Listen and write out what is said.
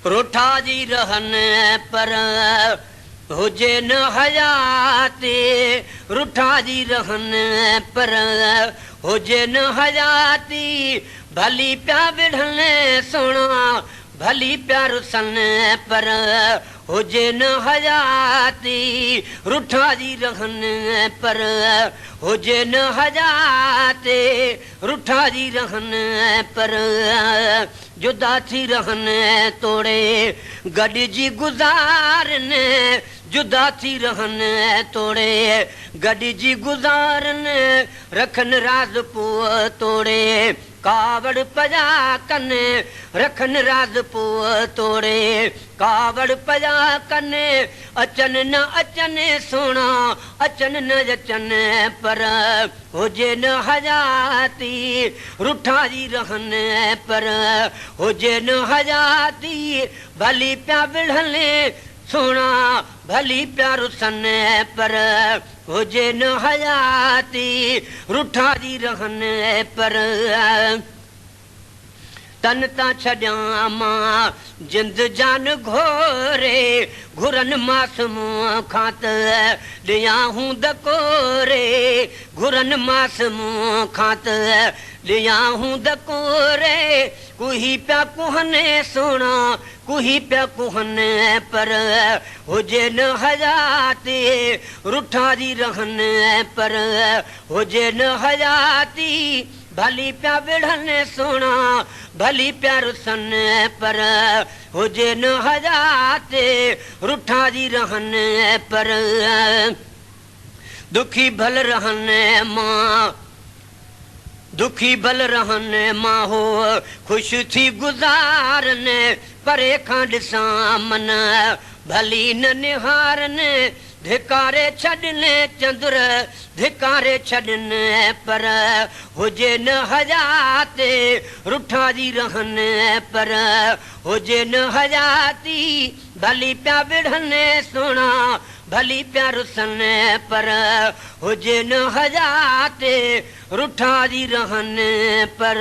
रुठा जी रहन पर हुजे न हयाती, रुठा जी रहन पर हुजे न हयाती, भली प्या विढ़न सुणा भली प्या रुसन पर हुजे न हयाती, रुठा जी रहन पर हुजे न हयाती, रुठा जी रहन पर जुदा थी रहन तोड़े गॾिजी गुज़ारन, जुदा थी रहन तोड़े गॾिजी गुज़ारन, रखन राज़ पुअ तोड़े कावड़ पजा कन, रखन राज़ पुअ तोड़े कावड़ पजा कन, अचन न अचन सुणा अचन न अचन पर हुजे न हयाती, रुठा जी रहन पर हुजे न हयाती, भली प्या विढ़न सुणा भली प्या रुसन पर हुजे न हयाती, रुठा जी रहन पर तन तां छॾियां मां जिंद जान घोरे, घुरन मास मुंहं खां त ॾियां हूं दकोरे, घुरन मास मुंहं खां त ॾियां हूं दकोरे, कुही पिया कुहने सुणा कुही पिया कुहने पर हुजे न हयाती, रुठा जी रहन पर हुजे न हयाती, भली प्या विढ़न सुणा भली प्या रुसन पर हुजे न हयाती, रुठा जी रहन पर दुखी भल रहन मां दुखी भल रहन मां हो ख़ुशि थी गुज़ारन, परे खां ॾिसां मन भली न निहारन, धिकारे छॾन चंदुर धिकारे छॾन पर हुजे न हयाती, रुठा जी रहन पर हुजे न हयाती, भली प्या विढ़न सुणा भली प्या रुसन पर हुजे न हयाती, रुठा जी रहन पर